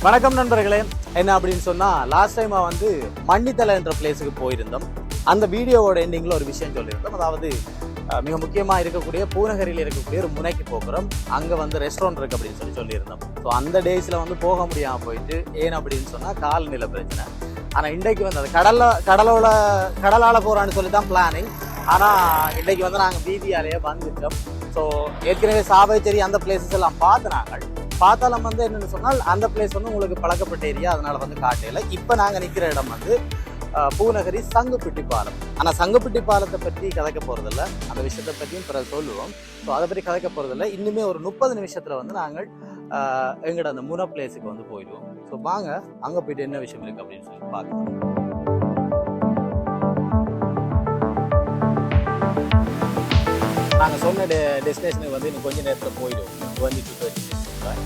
வணக்கம் நண்பர்களே. என்ன அப்படின்னு சொன்னால், லாஸ்ட் டைமாக வந்து மன்னித்தலை என்ற பிளேஸுக்கு போயிருந்தோம். அந்த வீடியோவோட எண்டிங்கில் ஒரு விஷயம் சொல்லியிருந்தோம். அதாவது மிக முக்கியமாக இருக்கக்கூடிய பூநகரியில் இருக்கக்கூடிய ஒரு முனைக்கு போகிறோம். அங்கே வந்து ரெஸ்டாரண்ட் இருக்குது அப்படின்னு சொல்லியிருந்தோம். ஸோ அந்த டேஸில் வந்து போக முடியாமல் போயிட்டு, ஏன் அப்படின்னு சொன்னால் காலநிலை பிரச்சனை. ஆனால் இன்றைக்கு வந்து அது கடலால் போகிறான்னு சொல்லி தான் பிளானிங். ஆனால் இன்றைக்கு வந்து நாங்கள் வீதியாலேயே வந்துட்டோம். ஸோ ஏற்கனவே சாவைச்சேரி அந்த பிளேசஸ் எல்லாம் பார்த்தாலும் வந்து என்னென்னு சொன்னால், அந்த பிளேஸ் வந்து உங்களுக்கு பழக்கப்பட்ட ஏரியா, அதனால் வந்து காட்டையில். இப்போ நாங்கள் நிற்கிற இடம் வந்து பூநகரி சங்குப்பிட்டி பாலம். ஆனால் சங்குப்பிட்டி பாலத்தை பற்றி கதைக்க போகிறதில்ல, அந்த விஷயத்தை பற்றியும் பிறகு சொல்லுவோம். ஸோ அதை பற்றி கதைக்க போகிறதில்ல. இன்னுமே ஒரு 30 நிமிஷத்தில் வந்து நாங்கள் எங்களோட அந்த முனை பிளேஸுக்கு வந்து போயிடுவோம். ஸோ வாங்க அங்கே போயிட்டு என்ன விஷயம் இருக்குது அப்படின்னு சொல்லி பார்க்கலாம். நாங்கள் சொன்ன டெஸ்டினேஷனுக்கு வந்து இன்னும் கொஞ்சம் நேரத்தில் போயிடுவோம். 22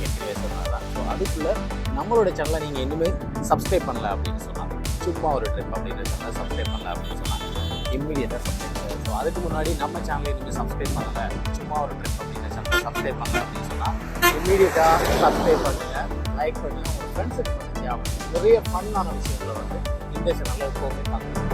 ஏற்கனவே சொன்னாதான். ஸோ அதுக்குள்ளே நம்மளோட சேனலை நீங்கள் இன்னுமே சப்ஸ்கிரைப் பண்ணல அப்படின்னு சொன்னாங்க. சும்மா ஒரு ட்ரிப் அப்படின்ற சேனலை சப்ஸ்கிரைப் பண்ணல அப்படின்னு சொன்னாங்க. இம்மிடியேட்டாக சப்ஸ்கிரைப் பண்ணுங்கள். ஸோ அதுக்கு முன்னாடி நம்ம சேனலை இன்னுமே சப்ஸ்கிரைப் பண்ணலை, சும்மா ஒரு ட்ரிப் அப்படின்ற சேனலை சப்ஸ்கிரைப் பண்ணல அப்படின்னு சொன்னால் இம்மிடியேட்டாக சப்ஸ்கிரைப் பண்ணுங்கள், லைக் பண்ணி உங்கள் ஃப்ரெண்ட்ஸுக்கு பண்ணுங்க. நிறைய ஃபன்னான விஷயங்களை வந்து இந்த சேனலில் எப்போவுமே பார்க்கலாம்.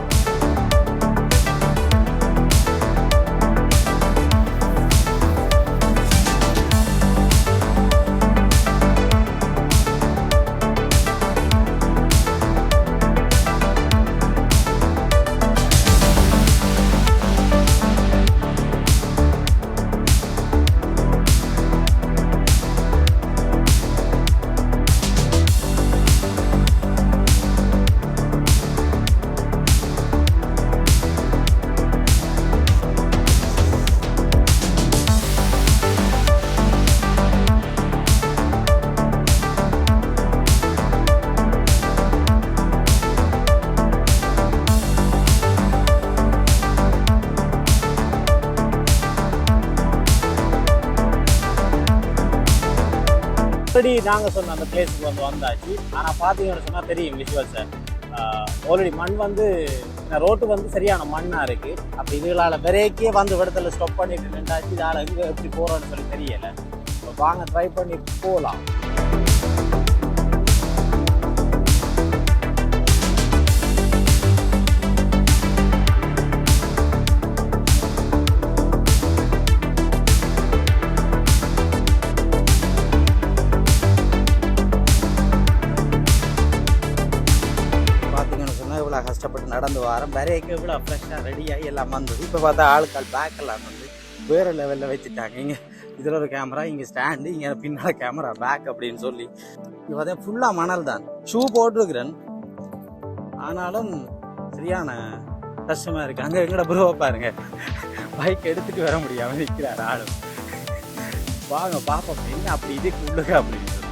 நாங்கள் சொன்ன அந்த பிளேஸுக்கு வந்து வந்தாச்சு. ஆனால் பார்த்தீங்கன்னு சொன்னால் தெரியும் விஷுவல்ஸை. ஆல்ரெடி மண் வந்து ரோட்டு வந்து சரியான மண்ணாக இருக்குது. அப்படி இதுகளால் விரைக்கே வந்து இடத்துல ஸ்டாப் பண்ணிட்டு நின்றாச்சு. இதால் எங்கே எப்படி போகிறோன்னு சொல்லி தெரியலை. இப்போ வாங்க ட்ரை பண்ணி போகலாம். கஷ்டப்பட்டு நடந்து வாரம் வரைக்கும் இவ்வளோ ஃப்ரெஷ்ஷாக ரெடியாகி எல்லாம் வந்தது. இப்போ பார்த்தா ஆளுக்கால் பேக்கெல்லாம் வந்து வேறு லெவலில் வச்சுட்டாங்க. இங்கே இதில் ஒரு கேமரா, இங்கே ஸ்டாண்டு, இங்கே பின்னால் கேமரா பேக் அப்படின்னு சொல்லி. இங்கே பார்த்தா ஃபுல்லாக மணல் தான். ஷூ போட்டிருக்கிறேன், ஆனாலும் சரியான கஷ்டமாக இருக்குது. அங்கே எங்கட ப்ரோ பாருங்க, பைக் எடுத்துகிட்டு வர முடியாமல் நிற்கிறார் ஆளும். வாங்க பார்ப்போம் என்ன அப்படி இதுக்கு உள்ளுக அப்படின்னு சொல்லி.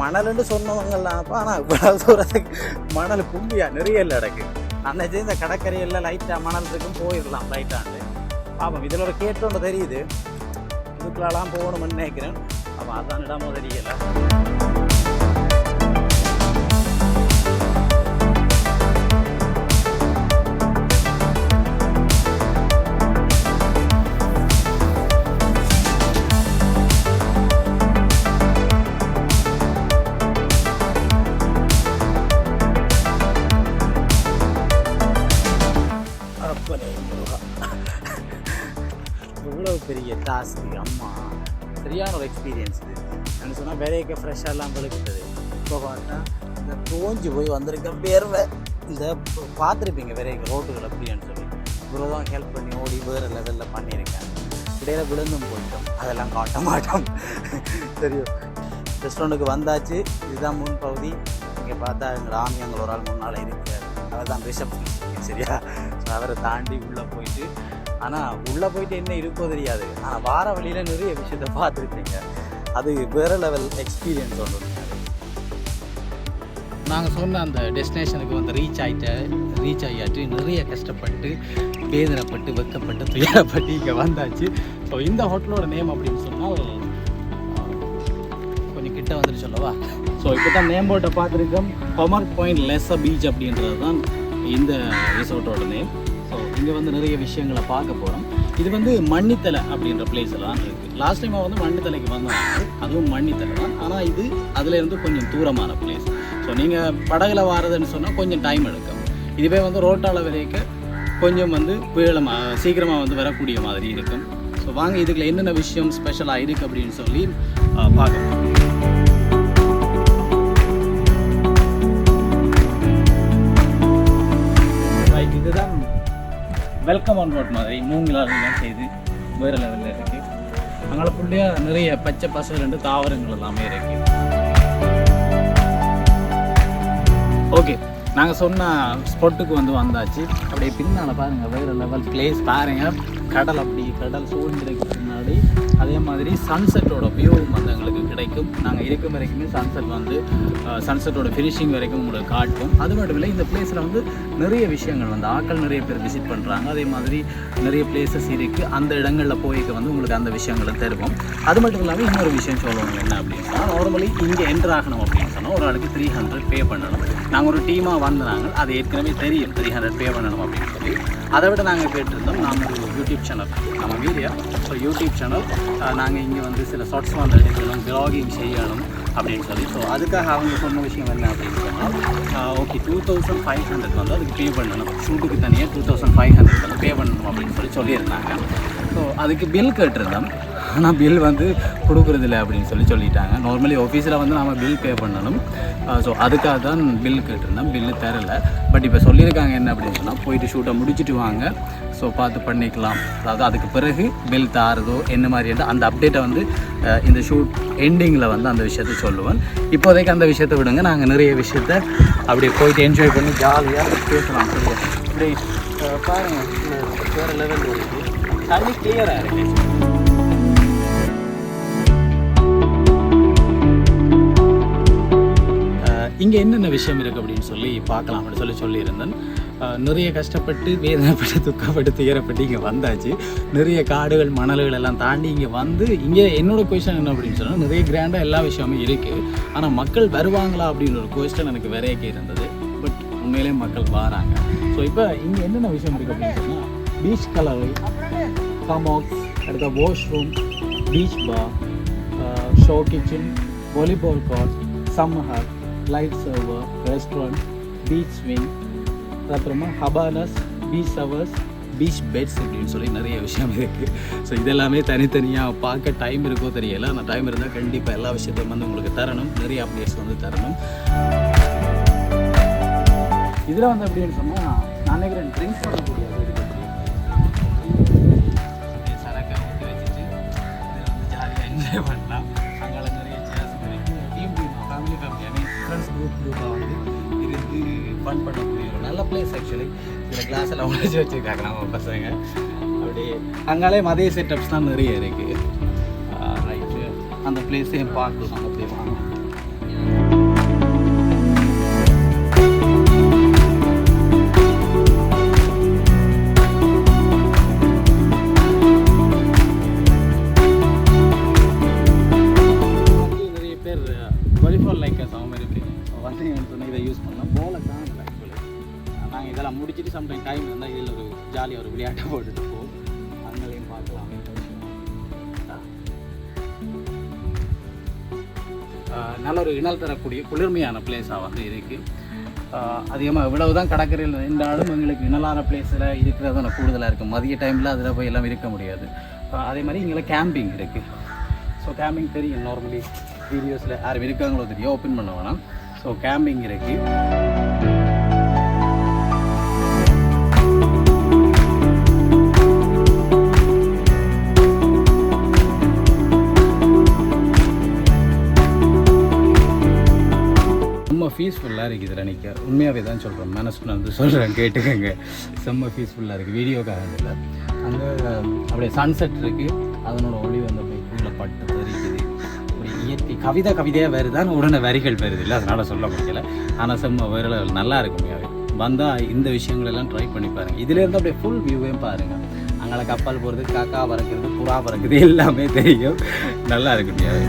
மணல்னு சொன்னவங்கலாம் ஆனால் இவ்வளோ தூரத்துக்கு மணல் கும்பியா நிறைய இல்லை இடக்கு. அன்னைக்கு இந்த கடற்கரையில் லைட்டாக மணல் இருக்கும், போயிடலாம் லைட்டாண்டு. பாப்போம், இதில் ஒரு கேட்டோன்னு தெரியுது, இதுக்குலாம் போகணும்னு நினைக்கிறேன். அப்போ அதான் இடமோ தெரியலை. இவ்வளோ பெரிய டாஸ்க்கு, அம்மா சரியான ஒரு எக்ஸ்பீரியன்ஸ் இது. நான் சொன்னால் விரைக்க ஃப்ரெஷ்ஷாலாம் வெளுக்கிட்டது. இப்போ பார்த்தா இந்த தோஞ்சு போய் வந்திருக்க பேர்வை. இந்த பார்த்துருப்பீங்க விரைக்க ரோட்டுகள் அப்படின்னு சொல்லி. இவ்வளோ தான் ஹெல்ப் பண்ணி ஓடி வேறு லெவலில் பண்ணியிருக்கேன். இடையில விழுந்தும் போயிட்டோம், அதெல்லாம் காட்ட மாட்டோம். தெரியும். ரெஸ்டாரண்ட்டுக்கு வந்தாச்சு. இதுதான் முன் பகுதி. இங்கே பார்த்தா எங்கள் ராமி அங்கே ஒரு ஆள் முன்னால் இருக்கிறார். அவர் தான் ரிசப்ஷனிஸ்ட். சரியா? ஸோ அவரை தாண்டி உள்ளே போயிட்டு, ஆனால் உள்ளே போயிட்டு என்ன இருக்கோ தெரியாது. ஆனால் வார வழியில் நிறைய விஷயத்தை பார்த்துருக்கீங்க. அது வேறு லெவல் எக்ஸ்பீரியன்ஸ் ஒன்று. நாங்கள் சொன்ன அந்த டெஸ்டினேஷனுக்கு வந்து ரீச் ஆகியாச்சு. நிறைய கஷ்டப்பட்டு, வேதனைப்பட்டு, வெக்கப்பட்டு, துயரப்பட்டு இங்கே வந்தாச்சு. ஸோ இந்த ஹோட்டலோட நேம் அப்படின்னு சொன்னால் கொஞ்சம் கிட்ட வந்துட்டு சொல்லவா. ஸோ இப்போ தான் நேம் போர்ட்டை பார்த்துருக்கோம். கொமர் பாயிண்ட் லெஸ்ஸர் பீச் அப்படின்றது தான் இந்த ரிசோர்ட்டோட நேம். ஸோ இங்கே வந்து நிறைய விஷயங்களை பார்க்க போகிறோம். இது வந்து மண்ணித்தலை அப்படின்ற பிளேஸில் தான் இருக்குது. லாஸ்ட் டைம் வந்து மண்ணித்தலைக்கு வந்தாங்க, அதுவும் மண்ணித்தலை தான். ஆனால் இது அதுலேருந்து கொஞ்சம் தூரமான பிளேஸ். ஸோ நீங்கள் படகுல வாரதுன்னு சொன்னால் கொஞ்சம் டைம் எடுக்கும். இதுவே வந்து ரோட்டால் விலைக்கு கொஞ்சம் வந்து சீக்கிரமாக வந்து வரக்கூடிய மாதிரி இருக்கும். ஸோ வாங்க இதுக்குள்ள என்னென்ன விஷயம் ஸ்பெஷலாக இருக்குது அப்படின்னு சொல்லி பார்க்கலாம். இதுதான் வெல்கம் ஆன் போட் மாதிரி மூங்கிலால் செய்து வேறு லெவலில் இருக்குது. அங்கே ஃபுல்லியாக நிறைய பச்சை பசங்க தாவரங்கள் எல்லாமே இருக்குது. ஓகே, நாங்கள் சொன்ன ஸ்பாட்டுக்கு வந்து வந்தாச்சு. அப்படியே பின்னால் பாருங்கள், வேறு லெவல் பிளேஸ் பாருங்கள். கடல் சூழ்நிலைக்கு பின்னாடி அதே மாதிரி சன்செட்டோட வியூவும் வந்து எங்களுக்கு கிடைக்கும். நாங்கள் இருக்கும் வரைக்குமே சன்செட்டோட ஃபினிஷிங் வரைக்கும் உங்களுக்கு காட்டும். அது மட்டும் இல்லை, இந்த பிளேஸில் வந்து நிறைய விஷயங்கள் வந்து ஆட்கள் நிறைய பேர் விசிட் பண்ணுறாங்க. அதே மாதிரி நிறைய பிளேசஸ் இருக்குது. அந்த இடங்களில் போய்க்கு வந்து உங்களுக்கு அந்த விஷயங்களை தருவோம். அது மட்டும் இல்லாமல் இன்னொரு விஷயம் சொல்லுவாங்க என்ன அப்படின்னு சொன்னால், நார்மலி இங்கே என்ட்ரு ஆகணும் அப்படின்னு சொன்னால் ஒரு ஆளுக்கு 300 பே பண்ணணும். நாங்கள் ஒரு டீமாக வந்தாங்க, அது ஏற்கனவே தெரியும் 300 பே பண்ணணும் அப்படின்னு சொல்லி. அதை விட நாங்கள் கேட்டிருந்தோம், நாங்கள் ஒரு யூடியூப் சேனல், நம்ம மீடியா ஸோ யூடியூப் சேனல், நாங்கள் இங்கே வந்து சில ஷார்ட்ஸ் வந்து எடுக்கணும், வ்ளாகிங் செய்யணும் அப்படின்னு சொல்லி. ஸோ அதுக்காக அவங்க சொன்ன விஷயம் என்ன அப்படின்னு சொன்னால், ஓகே 2500 வந்து அதுக்கு பே பண்ணணும், ஷூட்டுக்கு தனியாக 2500 வந்து பே பண்ணணும் அப்படின்னு சொல்லியிருந்தாங்க. ஸோ அதுக்கு பில் கேட்டிருந்தோம், ஆனால் பில் வந்து கொடுக்குறதில்ல அப்படின்னு சொல்லிட்டாங்க. நார்மலி ஆஃபீஸில் வந்து நம்ம பில் பே பண்ணணும். ஸோ அதுக்காக தான் பில் கேட்டிருந்தோம், பில்லு தரலை. பட் இப்போ சொல்லியிருக்காங்க என்ன அப்படின்னு சொன்னால், போயிட்டு ஷூட்டை முடிச்சுட்டு வாங்க, ஸோ பார்த்து பண்ணிக்கலாம். அதாவது அதுக்கு பிறகு பில் தாரதோ என்ன மாதிரி அந்த அப்டேட்டை வந்து இந்த ஷூட் எண்டிங்கில் வந்து அந்த விஷயத்த சொல்லுவேன். இப்போதைக்கு அந்த விஷயத்தை விடுங்க, நாங்கள் நிறைய விஷயத்த அப்படியே போயிட்டு என்ஜாய் பண்ணி ஜாலியாக பேசலாம். இப்படி பாருங்கள், வேறு லெவலில் இருக்குது, தண்ணி கிளியராக இருக்குது. இங்கே என்னென்ன விஷயம் இருக்குது அப்படின்னு சொல்லி பார்க்கலாம் அப்படின்னு சொல்லியிருந்தேன். நிறைய கஷ்டப்பட்டு வேதனைப்பட்டு துக்கப்பட்டு துயரப்பட்டு இங்கே வந்தாச்சு. நிறைய காடுகள் மணல்கள் எல்லாம் தாண்டி இங்கே வந்து, இங்கே என்னோடய கொஸ்டின் என்ன அப்படின்னு சொன்னால், நிறைய கிராண்டாக எல்லா விஷயமே இருக்குது. ஆனால் மக்கள் வருவாங்களா அப்படின்னு ஒரு கொஸ்டின் எனக்கு வேறையக்கே இருந்தது. பட் உண்மையிலே மக்கள் வராங்க. ஸோ இப்போ இங்கே என்னென்ன விஷயம் இருக்குது அப்படின்னு சொன்னால், பீச் கலவை, கமாக்ஸ், அடுத்த washroom, beach bar, show kitchen, volleyball court, summer hut, light server, restaurant, beach swing, அப்புறமா ஹபானாஸ், பீச் ஹவர்ஸ், பீச் பெட்ஸ் அப்படின்னு சொல்லி நிறைய விஷயம் இருக்குது. ஸோ இதெல்லாமே தனித்தனியாக பார்க்க டைம் இருக்கோ தெரியல. ஆனால் டைம் இருந்தால் கண்டிப்பாக எல்லா விஷயத்தையும் வந்து உங்களுக்கு தரணும், நிறைய அப்டேட்ஸ் வந்து தரணும். இதில் வந்து அப்படின்னு சொன்னால், நான் நினைக்கிறேன் ட்ரிங்க்ஸ் பண்ணக்கூடிய சரக்கை ஊற்றி வச்சுட்டு ஜாலியாக என்ஜாய் பண்ணலாம். அங்கே நிறைய சேர்ஸ் இருக்குது. டீமாக ஃபேமிலி ஐ மீன் ஃப்ரெண்ட்ஸ் குரூப்பாக வந்து இருந்து ஃபன் பண்ணக்கூடிய ஒரு நல்ல பிளேஸ். ஆக்சுவலி இதில் கிளாஸ் எல்லாம் உழைச்சி வச்சுருக்காங்க நம்ம பசங்க. அப்படி அங்காலே மதிய செட்டப்ஸ் தான் நிறைய இருக்குது. ரைட்டு, அந்த பிளேஸையும் பார்க்கலாம். அப்படியே வாங்க. நிறைய பேர் வாலிபால் லைக்கர்ஸ் அவங்க மாதிரி இருக்குது. வந்தீங்கன்னு சொன்னால் இதை யூஸ் பண்ணலாம். போல தான் ஆக்சுவலி நாங்கள் இதெல்லாம் முடிச்சுட்டு சம்டைம் டைம் இருந்தால் இதில் ஒரு ஜாலியாக ஒரு விளையாட்டை போட்டுட்டு போவோம். அங்கேயும் பார்க்கலாம். நல்ல ஒரு இணல் தரக்கூடிய குளிர்மையான பிளேஸாக வந்து இருக்குது. அதிகமாக இவ்வளவு தான் கடற்கரையில் இருந்தாலும் எங்களுக்கு இணலான பிளேஸில் இருக்கிறது எனக்கு கூடுதலாக இருக்குது. மதிய டைமில் அதில் போய் எல்லாம் இருக்க முடியாது. அதே மாதிரி இங்கே கேம்பிங் இருக்குது. ஸோ கேம்பிங் தெரியும், நார்மலி வீடியோஸில் யாரும் இருக்காங்களோ தெரியும், ஓப்பன் பண்ண வேணாம். ஸோ கேம்பிங் இருக்குது. ரொம்ப பீஸ்ஃபுல்லாக இருக்குது. இதில் நிற்க உண்மையாகவே தான் சொல்கிறேன், மனசுல வந்து சொல்கிறேன், கேட்டுக்கங்க. செம்ம பீஸ்ஃபுல்லாக இருக்குது. வீடியோக்காக இல்லை, அங்கே அப்படியே சன்செட் இருக்குது, அதனோட ஒளி வந்து அப்படியே கீழே பட்டு தெரியுது. ஒரு இயற்கை கவிதையாக வருதான், உடனே வரிகள் வருது இல்லை, அதனால் சொல்ல முடியலை. ஆனால் செம்ம வேறு நல்லா இருக்கும். வந்தால் இந்த விஷயங்களெல்லாம் ட்ரை பண்ணி பாருங்கள். இதுலேருந்து அப்படியே ஃபுல் வியூவையும் பாருங்கள். அங்கே கப்பல் போகிறது, காக்கா பறக்கிறது, புறா பறக்குது, எல்லாமே தெரியும். நல்லா இருக்கு முடியாது.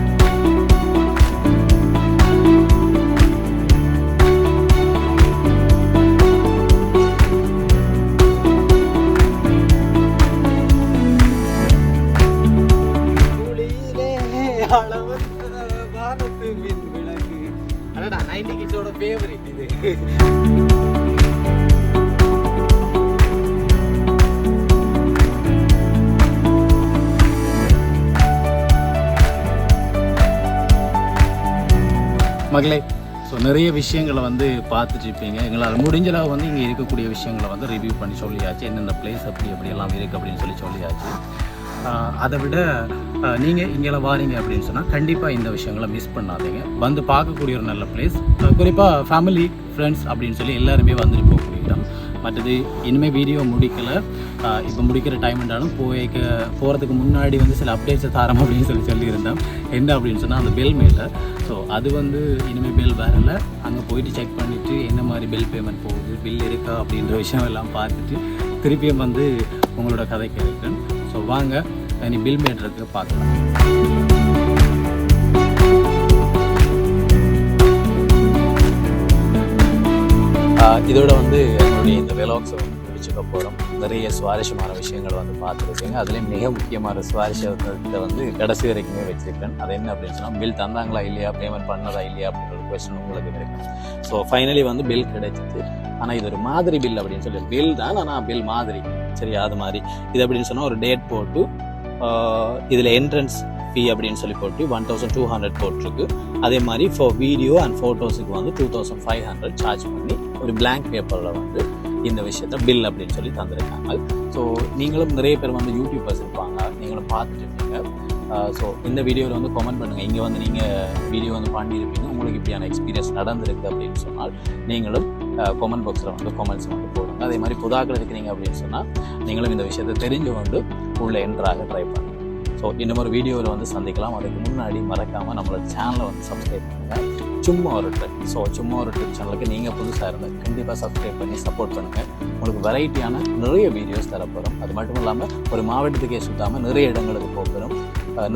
என்னோட ஃபேவரட் இது. மகளே, ஸோ நிறைய விஷயங்களை வந்து பார்த்துட்டு இருப்பீங்க. எங்களால் முடிஞ்ச அளவு வந்து இங்கே இருக்கக்கூடிய விஷயங்களை வந்து ரிவ்யூ பண்ணி சொல்லியாச்சு. எந்தெந்த பிளேஸ் எப்படியெல்லாம் இருக்குது அப்படின்னு சொல்லியாச்சு. அதை விட நீங்கள் இங்கே வாரீங்க அப்படின்னு சொன்னால் கண்டிப்பாக இந்த விஷயங்களை மிஸ் பண்ணாதீங்க. வந்து பார்க்கக்கூடிய ஒரு நல்ல பிளேஸ், குறிப்பாக ஃபேமிலி ஃப்ரெண்ட்ஸ் அப்படின்னு சொல்லி எல்லாருமே வந்துட்டு போகக்கூடிய இடம். மற்றது இனிமேல் வீடியோ முடிக்கலை, இப்போ முடிக்கிற டைம் இருந்தாலும் போகிறதுக்கு முன்னாடி வந்து சில அப்டேட்ஸை தரோம் அப்படின்னு சொல்லியிருந்தேன். என்ன அப்படின்னு சொன்னால் அந்த பில் மேலே, ஸோ அது வந்து இனிமேல் பில் வரல. அங்கே போயிட்டு செக் பண்ணிவிட்டு என்ன மாதிரி பில் பேமெண்ட் போகுது, பில் இருக்கா அப்படின்ற விஷயம் எல்லாம் பார்த்துட்டு திருப்பியும் வந்து உங்களோட கதைக்கு இருக்கேன். ஸோ வாங்க நீ பில் மேட்ருக்கு பார்க்கலாம். இதோட வந்து என்னுடைய இந்த வெலாக்ஸை வந்து பிடிச்சிக்க போகிறோம். நிறைய சுவாரஸ்யமான விஷயங்கள் வந்து பார்த்துருக்கீங்க. அதுலேயும் மிக முக்கியமான சுவாரஸ்யத்தை வந்து கடைசி வரைக்குமே வச்சுருக்கேன். அது என்ன அப்படின்னு சொன்னால், பில் தந்தாங்களா இல்லையா, பேமெண்ட் பண்ணதா இல்லையா அப்படின்ற ஒரு கொஸ்டின் உங்களுக்கு இருக்கும். ஸோ ஃபைனலி வந்து பில் கிடைச்சிது. ஆனால் இது ஒரு மாதிரி பில் அப்படின்னு சொல்லி, பில் தான் ஆனால் பில் மாதிரி, சரி அது மாதிரி. இது அப்படின்னு சொன்னால் ஒரு டேட் போட்டு இதில் என்ட்ரன்ஸ் ஃபீ அப்படின்னு சொல்லி போட்டு 1200 போட்டிருக்கு. அதே மாதிரி ஃபார் வீடியோ அண்ட் ஃபோட்டோஸுக்கு வந்து 2500 சார்ஜ் பண்ணி ஒரு பிளாங்க் பேப்பரில் வந்து இந்த விஷயத்த பில் அப்படின்னு சொல்லி தந்திருக்காங்க. ஸோ நீங்களும் நிறைய பேர் வந்து யூடியூபர்ஸ் இருப்பாங்க, நீங்களும் பார்த்துட்டு இருப்பீங்க. ஸோ இந்த வீடியோவில் வந்து கமெண்ட் பண்ணுங்கள். இங்கே வந்து நீங்கள் வீடியோ வந்து பண்ணியிருப்பீங்க, உங்களுக்கு இப்படியான எக்ஸ்பீரியன்ஸ் நடந்திருக்கு அப்படின்னு சொன்னால் நீங்களும் கமெண்ட் பாக்ஸில் வந்து கமெண்ட்ஸ் வந்து போடுங்க. அதே மாதிரி புதாக்கள் இருக்கிறீங்க அப்படின்னு சொன்னால் நீங்களும் இந்த விஷயத்தை தெரிஞ்சு கொண்டு உள்ள என்ட்ராக ட்ரை பண்ணுங்கள். ஸோ இன்னும் ஒரு வீடியோவில் வந்து சந்திக்கலாம். அதுக்கு முன்னாடி மறக்காமல் நம்மளோட சேனலை வந்து சப்ஸ்கிரைப் பண்ணுங்கள். சும்மா ஒரு ட்ரிப். ஸோ சும்மா ஒரு ட்ரிப் சேனலுக்கு நீங்கள் புதுசாக இருந்தால் கண்டிப்பாக சப்ஸ்கிரைப் பண்ணி சப்போர்ட் பண்ணுங்கள். உங்களுக்கு வெரைட்டியான நிறைய வீடியோஸ் தரப்போகிறோம். அது மட்டும் இல்லாமல் ஒரு மாவட்டத்துக்கே சுற்றாமல் நிறைய இடங்களுக்கு போகிறோம்.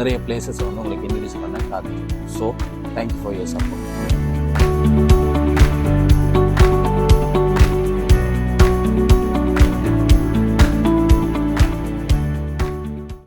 நிறைய பிளேசஸ் வந்து உங்களுக்கு இன்ட்ரடியூஸ் பண்ண காத்துக்கிறோம். So thank you for your support.